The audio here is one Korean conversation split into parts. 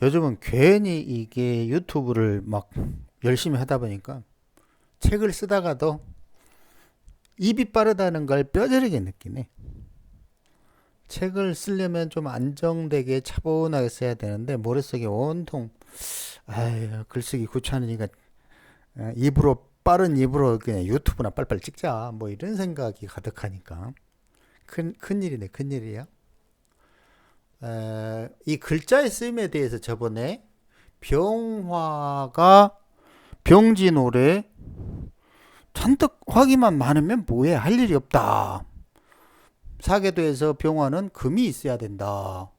요즘은 괜히 이게 유튜브를 막 열심히 하다 보니까 책을 쓰다가도 입이 빠르다는 걸 뼈저리게 느끼네. 책을 쓰려면 좀 안정되게 차분하게 써야 되는데 머릿속에 온통 아유 글쓰기 귀찮으니까 입으로 빠른 입으로 그냥 유튜브나 빨리빨리 찍자 뭐 이런 생각이 가득하니까 큰일이네 큰일이야. 이 글자의 쓰임에 대해서 저번에 병화가 병진올에 잔뜩 화기만 많으면 뭐해 할 일이 없다. 사계도에서 병화는 금이 있어야 된다.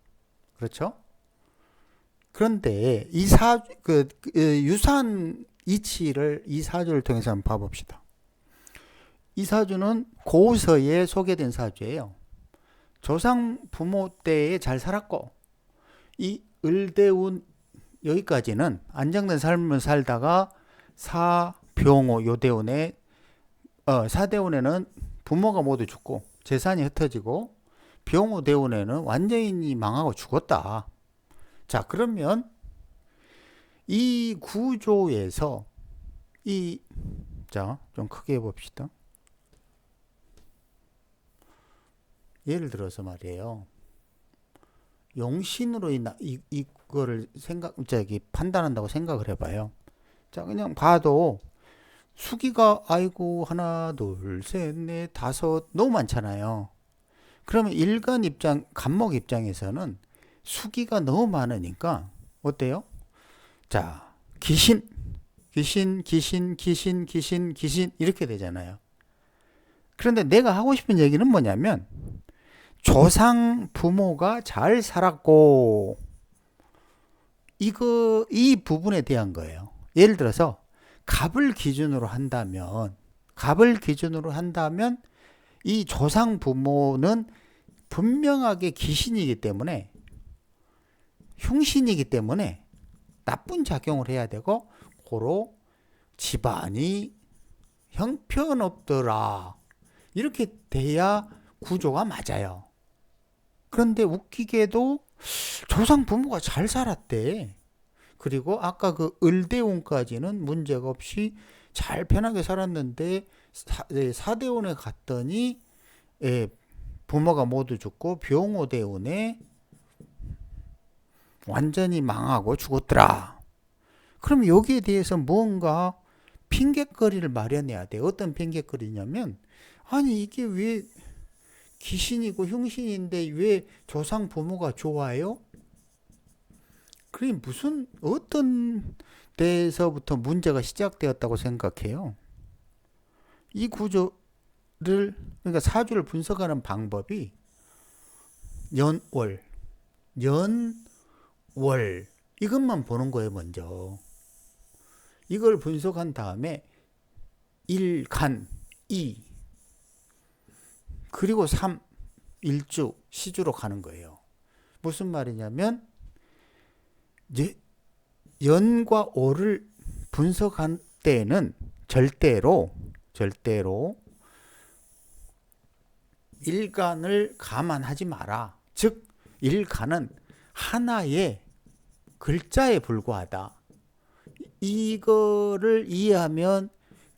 그렇죠? 그런데 유사한 이치를 이 사주를 통해서 한번 봐봅시다. 이 사주는 고서에 소개된 사주예요. 조상 부모 때에 잘 살았고 이 을대운 여기까지는 안정된 삶을 살다가 사병호 요대운에 사대운에는 부모가 모두 죽고 재산이 흩어지고 병호대운에는 완전히 망하고 죽었다. 자 그러면 이 구조에서 이 자 좀 크게 해봅시다. 예를 들어서 말이에요. 용신으로 이거를 판단한다고 생각을 해봐요. 자 그냥 봐도 수기가 아이고 하나 둘셋넷 다섯 너무 많잖아요. 그러면 간목 입장에서는 수기가 너무 많으니까 어때요? 자 귀신 이렇게 되잖아요. 그런데 내가 하고 싶은 얘기는 뭐냐면 조상 부모가 잘 살았고 이 부분에 대한 거예요. 예를 들어서 갑을 기준으로 한다면 이 조상 부모는 분명하게 귀신이기 때문에 흉신이기 때문에 나쁜 작용을 해야 되고 고로 집안이 형편없더라 이렇게 돼야 구조가 맞아요. 그런데 웃기게도 조상 부모가 잘 살았대. 그리고 아까 그 을대운까지는 문제가 없이 잘 편하게 살았는데 사대운에 갔더니 부모가 모두 죽고 병오대운에 완전히 망하고 죽었더라. 그럼 여기에 대해서 뭔가 핑곗거리를 마련해야 돼. 어떤 핑곗거리냐면 아니 이게 왜 귀신이고 흉신인데 왜 조상 부모가 좋아요? 그게 무슨 어떤 데에서부터 문제가 시작되었다고 생각해요. 이 구조를 그러니까 사주를 분석하는 방법이 연월, 연월 이것만 보는 거예요. 먼저 이걸 분석한 다음에 일, 간, 이 그리고 3, 일주, 시주로 가는 거예요. 무슨 말이냐면 연과 오를 분석한 때에는 절대로 일간을 감안하지 마라. 즉 일간은 하나의 글자에 불과하다. 이거를 이해하면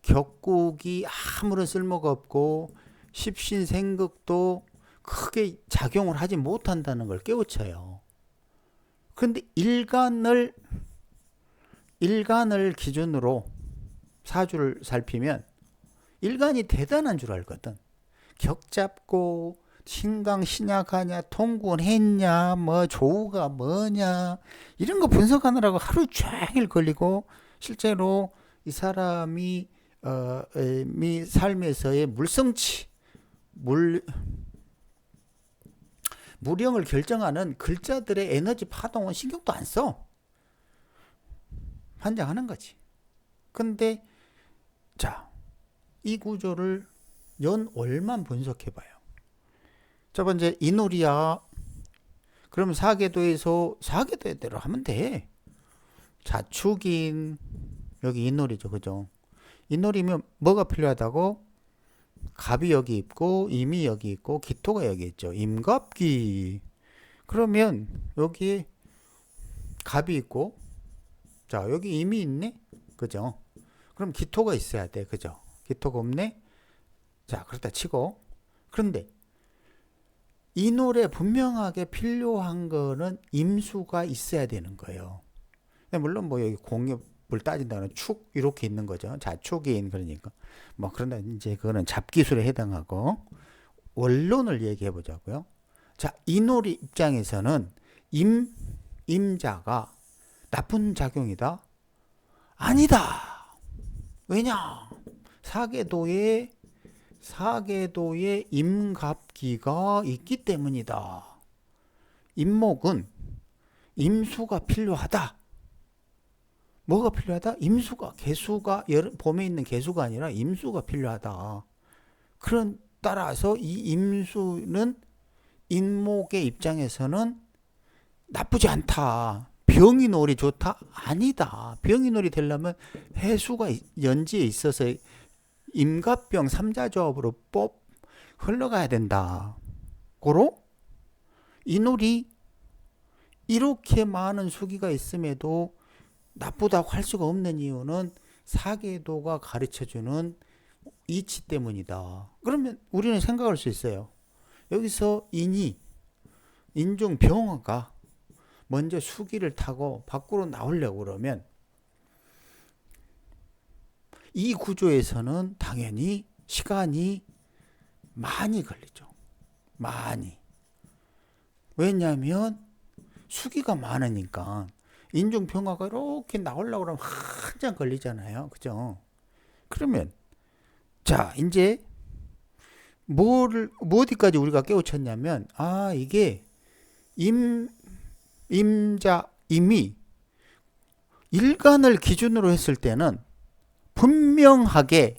격국이 아무런 쓸모가 없고 십신생극도 크게 작용을 하지 못한다는 걸 깨우쳐요. 그런데 일간을 기준으로 사주를 살피면 일간이 대단한 줄 알거든. 격 잡고 신강 신약하냐 통군했냐 뭐 조우가 뭐냐 이런 거 분석하느라고 하루 종일 걸리고 실제로 이 사람이 삶에서의 무령을 결정하는 글자들의 에너지 파동은 신경도 안 써. 환장하는 거지. 근데 자, 이 구조를 연월만 분석해봐요. 첫 번째 인월이야. 그럼 사계도대로 하면 돼. 자축인 여기 인월이죠, 그죠? 인월이면 뭐가 필요하다고? 갑이 여기 있고 임이 여기 있고 기토가 여기 있죠. 임갑기. 그러면 여기 갑이 있고, 자, 여기 임이 있네? 그죠? 그럼 기토가 있어야 돼. 그죠? 기토가 없네? 자, 그렇다 치고. 그런데 이 노래 분명하게 필요한 거는 임수가 있어야 되는 거예요. 물론 뭐 여기 공업을 따진다는 축 이렇게 있는 거죠. 자축인 그러니까. 뭐 그런다 이제 그거는 잡기술에 해당하고 원론을 얘기해 보자고요. 자, 이노리 입장에서는 임자가 나쁜 작용이다? 아니다. 왜냐? 사계도에 임갑기가 있기 때문이다. 임목은 임수가 필요하다. 뭐가 필요하다? 임수가, 개수가, 봄에 있는 개수가 아니라 임수가 필요하다. 그런 따라서 이 임수는 임목의 입장에서는 나쁘지 않다. 병이놀이 좋다? 아니다. 병이놀이 되려면 해수가 연지에 있어서 임갑병 삼자조합으로 흘러가야 된다. 고로 이놀이 이렇게 많은 수기가 있음에도 나쁘다고 할 수가 없는 이유는 사계도가 가르쳐주는 이치 때문이다. 그러면 우리는 생각할 수 있어요. 여기서 인중 병화가 먼저 수기를 타고 밖으로 나오려고 그러면 이 구조에서는 당연히 시간이 많이 걸리죠. 많이. 왜냐하면 수기가 많으니까 인중평화가 이렇게 나오려고 그러면 한참 걸리잖아요. 그죠? 그러면 자 이제 어디까지 우리가 깨우쳤냐면 이게 임이 일간을 기준으로 했을 때는 분명하게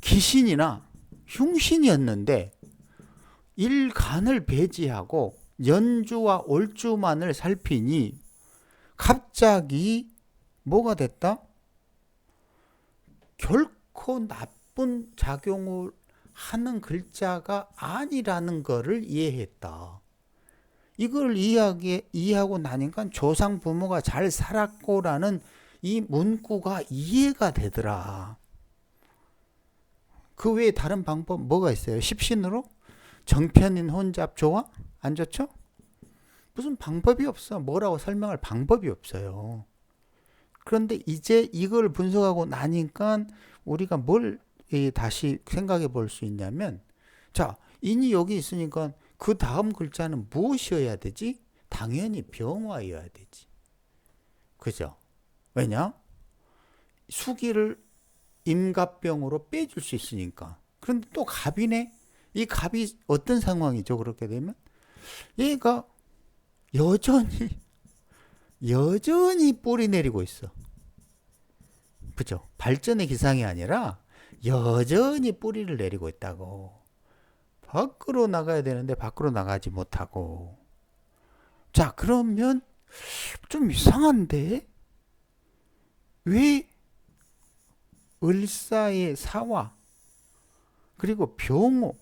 기신이나 흉신이었는데 일간을 배제하고 연주와 올주만을 살피니 갑자기 뭐가 됐다? 결코 나쁜 작용을 하는 글자가 아니라는 것을 이해했다. 이걸 이해하고 나니까 조상 부모가 잘 살았고라는 이 문구가 이해가 되더라. 그 외에 다른 방법 뭐가 있어요? 십신으로? 정편인 혼잡 좋아? 안 좋죠? 무슨 방법이 없어. 뭐라고 설명할 방법이 없어요. 그런데 이제 이걸 분석하고 나니까 우리가 뭘 다시 생각해 볼 수 있냐면, 자, 인이 여기 있으니까 그 다음 글자는 무엇이어야 되지? 당연히 병화여야 되지. 그죠? 왜냐? 수기를 임갑병으로 빼줄 수 있으니까. 그런데 또 갑이네? 이 갑이 어떤 상황이죠? 그렇게 되면? 얘가 여전히 뿌리 내리고 있어. 그죠? 발전의 기상이 아니라 여전히 뿌리를 내리고 있다고. 밖으로 나가야 되는데 밖으로 나가지 못하고. 자, 그러면 좀 이상한데? 왜 을사의 사화 그리고 병호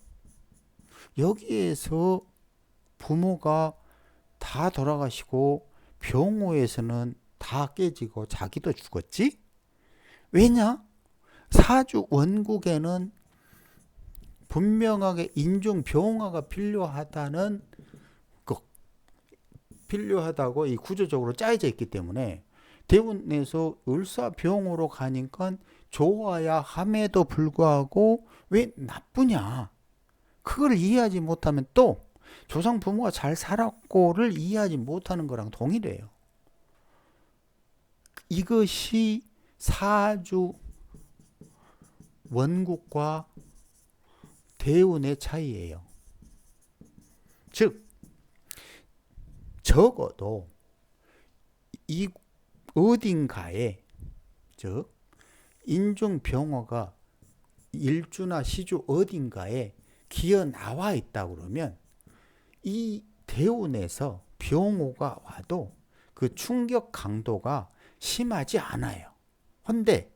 여기에서 부모가 다 돌아가시고 병호에서는 다 깨지고 자기도 죽었지? 왜냐? 사주 원국에는 분명하게 인중 병화가 필요하다고 이 구조적으로 짜여져 있기 때문에 대운에서 을사병으로 가니까 좋아야 함에도 불구하고 왜 나쁘냐? 그걸 이해하지 못하면 또 조상 부모가 잘 살았고를 이해하지 못하는 거랑 동일해요. 이것이 사주 원국과 대운의 차이예요. 즉 적어도 이 어딘가에 즉 인중병화가 일주나 시주 어딘가에 기어 나와 있다 그러면 이 대운에서 병호가 와도 그 충격 강도가 심하지 않아요. 근데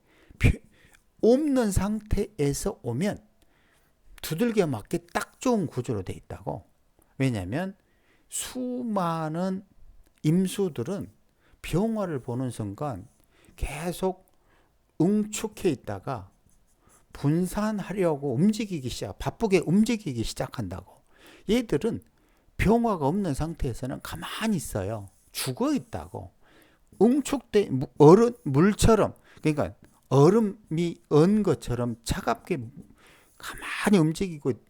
없는 상태에서 오면 두들겨 맞기 딱 좋은 구조로 돼 있다고. 왜냐하면 수많은 임수들은 병화를 보는 순간 계속 응축해 있다가 분산하려고 바쁘게 움직이기 시작한다고. 얘들은 병화가 없는 상태에서는 가만히 있어요. 죽어 있다고. 응축된 물처럼, 그러니까 얼음이 언 것처럼 차갑게 가만히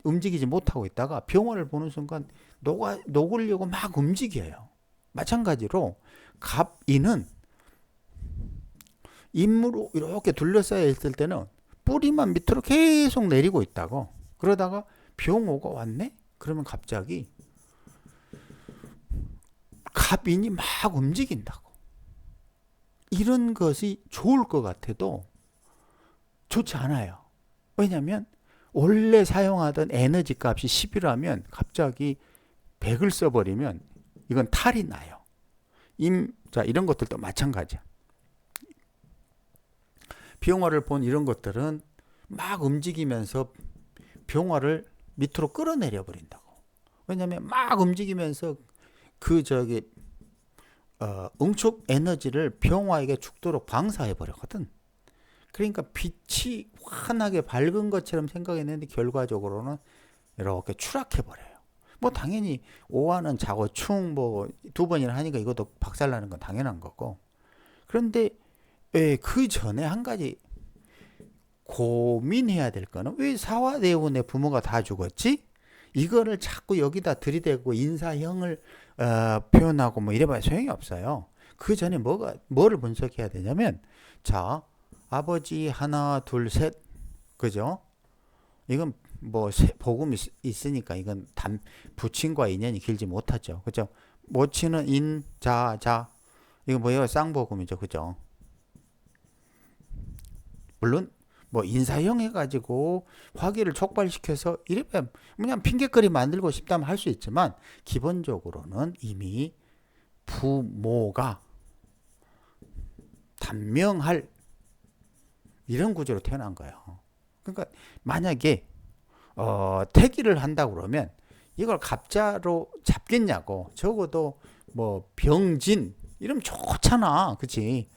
움직이지 못하고 있다가 병화를 보는 순간 녹으려고 막 움직여요. 마찬가지로 갑인은 임무로 이렇게 둘러싸여 있을 때는 뿌리만 밑으로 계속 내리고 있다고. 그러다가 병호가 왔네? 그러면 갑자기 갑인이 막 움직인다고. 이런 것이 좋을 것 같아도 좋지 않아요. 왜냐하면 원래 사용하던 에너지 값이 10이라면 갑자기 100을 써버리면 이건 탈이 나요. 자, 이런 것들도 마찬가지야. 병화를 본 이런 것들은 막 움직이면서 병화를 밑으로 끌어내려 버린다고. 왜냐하면 막 움직이면서 응축 에너지를 병화에게 죽도록 방사해 버렸거든. 그러니까 빛이 환하게 밝은 것처럼 생각했는데 결과적으로는 이렇게 추락해 버려요. 뭐 당연히 오화는 자고충 뭐 2번이나 하니까 이것도 박살나는 건 당연한 거고. 그런데 그 전에 한 가지 고민해야 될 거는 왜 사화대운의 부모가 다 죽었지? 이거를 자꾸 여기다 들이대고 인사형을 표현하고 뭐 이래봐야 소용이 없어요. 그 전에 뭐를 분석해야 되냐면, 자, 아버지 하나 둘 셋, 그죠? 이건 뭐 복음이 있으니까 이건 부친과 인연이 길지 못하죠. 그죠? 모친은 자 이거 뭐예요? 쌍복음이죠. 그죠? 물론 뭐 인사형 해가지고 화기를 촉발시켜서 이러면 그냥 핑계거리 만들고 싶다면 할 수 있지만 기본적으로는 이미 부모가 단명할 이런 구조로 태어난 거예요. 그러니까 만약에 태기를 한다고 그러면 이걸 갑자로 잡겠냐고. 적어도 뭐 병진 이러면 좋잖아. 그치?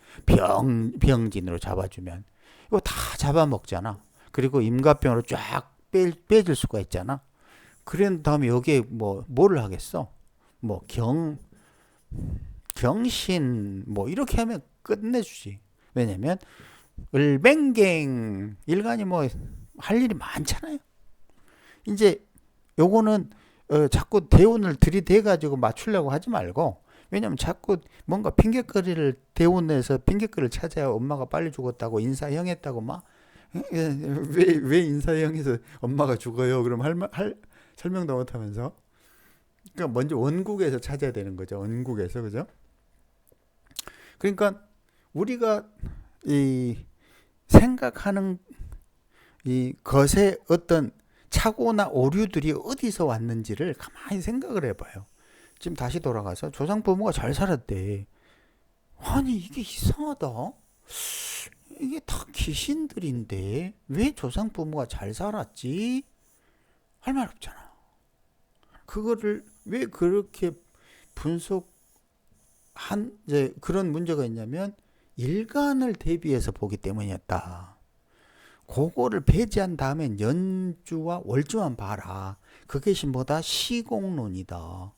병진으로 잡아주면 이거 다 잡아먹잖아. 그리고 임갑병으로 쫙 빼줄 수가 있잖아. 그런 다음에 여기에 뭐를 하겠어? 뭐 경신 뭐 이렇게 하면 끝내주지. 왜냐면 을뱅갱 일간이 뭐 할 일이 많잖아요. 이제 요거는 자꾸 대운을 들이대가지고 맞추려고 하지 말고, 왜냐면 자꾸 뭔가 핑계거리를 대운에서 핑계거리를 찾아야 엄마가 빨리 죽었다고 인사형했다고 막 왜 인사형에서 엄마가 죽어요? 그럼 설명도 못하면서. 그러니까 먼저 원국에서 찾아야 되는 거죠. 원국에서. 그죠? 그러니까 우리가 이 생각하는 이 것의 어떤 착오나 오류들이 어디서 왔는지를 가만히 생각을 해봐요. 지금 다시 돌아가서 조상 부모가 잘 살았대. 아니 이게 이상하다. 이게 다 귀신들인데 왜 조상 부모가 잘 살았지? 할 말 없잖아. 그거를 왜 그렇게 이제 그런 문제가 있냐면 일간을 대비해서 보기 때문이었다. 그거를 배제한 다음엔 연주와 월주만 봐라. 그것이 뭐다? 시공론이다.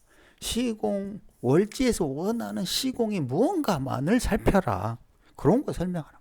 월지에서 원하는 시공이 무언가만을 살펴라. 그런 거 설명하라.